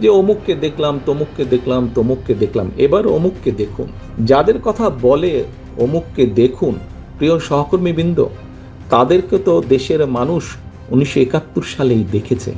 যে অমুককে দেখলাম, তমুককে দেখলাম, তমুককে দেখলাম, এবার অমুককে দেখুন। যাদের কথা বলে অমুককে দেখুন, প্রিয় সহকর্মীবৃন্দ, তাদেরকে তো দেশের মানুষ 1971 সালেই দেখেছে।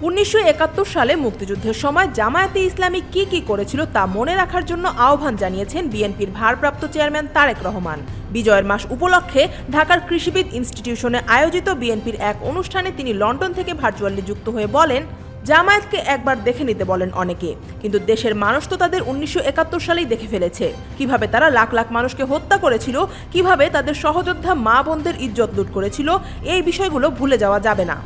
1971 সালে মুক্তিযুদ্ধের সময় জামায়াতে ইসলামী কি কি করেছিল তা মনে রাখার জন্য আহ্বান জানিয়েছেন বিএনপির ভারপ্রাপ্ত চেয়ারম্যান তারেক রহমান। বিজয়ের মাস উপলক্ষে ঢাকার কৃষিবিদ ইনস্টিটিউশনে আয়োজিত বিএনপির এক অনুষ্ঠানে তিনি লন্ডন থেকে ভার্চুয়ালি যুক্ত হয়ে বলেন, জামায়াতকে একবার দেখে নিতে বলেন অনেকে, কিন্তু দেশের মানুষ তো তাদের 1971 সালেই দেখে ফেলেছে। কিভাবে তারা লাখ লাখ মানুষকে হত্যা করেছিল, কিভাবে তাদের সহযোদ্ধা মা বোনদের ইজ্জত লুট করেছিল, এই বিষয়গুলো ভুলে যাওয়া যাবে না।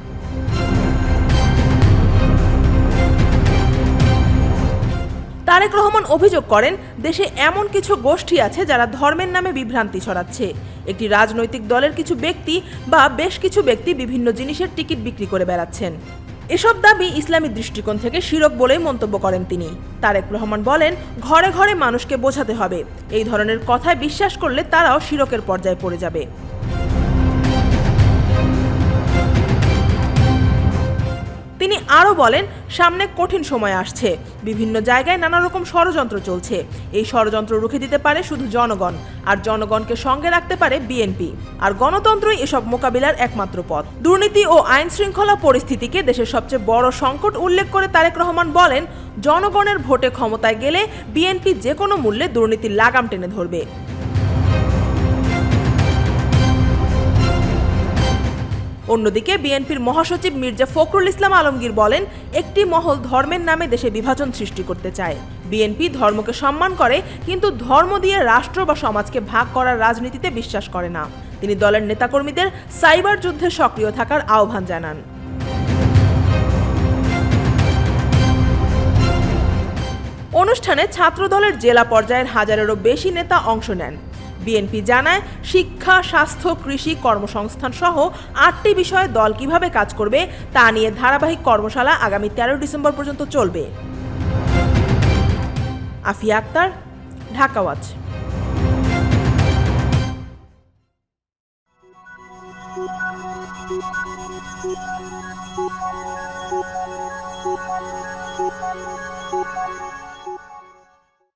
তারেক রহমান অভিযোগ করেন, দেশে এমন কিছু গোষ্ঠী আছে যারা ধর্মের নামে বিভ্রান্তি ছড়াচ্ছে। একটি রাজনৈতিক দলের কিছু ব্যক্তি বা বেশ কিছু ব্যক্তি বিভিন্ন জিনিসের টিকিট বিক্রি করে বেড়াচ্ছেন। এসব দাবি ইসলামী দৃষ্টিকোণ থেকে শিরক বলেই মন্তব্য করেন তিনি। তারেক রহমান বলেন, ঘরে ঘরে মানুষকে বোঝাতে হবে, এই ধরনের কথায় বিশ্বাস করলে তারাও শিরকের পর্যায়ে পড়ে যাবে। তিনি আরও বলেন, সামনে কঠিন সময় আসছে, বিভিন্ন জায়গায় নানা রকম ষড়যন্ত্র চলছে। এই ষড়যন্ত্র রুখে দিতে পারে শুধু জনগণ, আর জনগণকে সঙ্গে রাখতে পারে বিএনপি। আর গণতন্ত্রই এসব মোকাবিলার একমাত্র পথ। দুর্নীতি ও আইন শৃঙ্খলা পরিস্থিতিকে দেশের সবচেয়ে বড় সংকট উল্লেখ করে তারেক রহমান বলেন, জনগণের ভোটে ক্ষমতায় গেলে বিএনপি যে কোনো মূল্যে দুর্নীতির লাগাম টেনে ধরবে। অন্যদিকে বিএনপির মহাসচিব মির্জা ফখরুল ইসলাম আলমগীর বলেন, একটি মহল ধর্মের নামে দেশে বিভাজন সৃষ্টি করতে চায়। বিএনপি ধর্মকে সম্মান করে, কিন্তু ধর্ম দিয়ে রাষ্ট্র বা সমাজকে ভাগ করার রাজনীতিতে বিশ্বাস করে না। তিনি দলের নেতাকর্মীদের সাইবার যুদ্ধে সক্রিয় থাকার আহ্বান জানান। অনুষ্ঠানে ছাত্রদলের জেলা পর্যায়ের হাজারেরও বেশি নেতা অংশ নেন। বিএনপি জানায়, শিক্ষা, স্বাস্থ্য, কৃষি, কর্মসংস্থান সহ 8টি বিষয়ে দল কিভাবে কাজ করবে তা নিয়ে ধারাবাহিক কর্মশালা আগামী 13 ডিসেম্বর পর্যন্ত চলবে। আফিয়া আক্তার, ঢাকা ওয়াচ।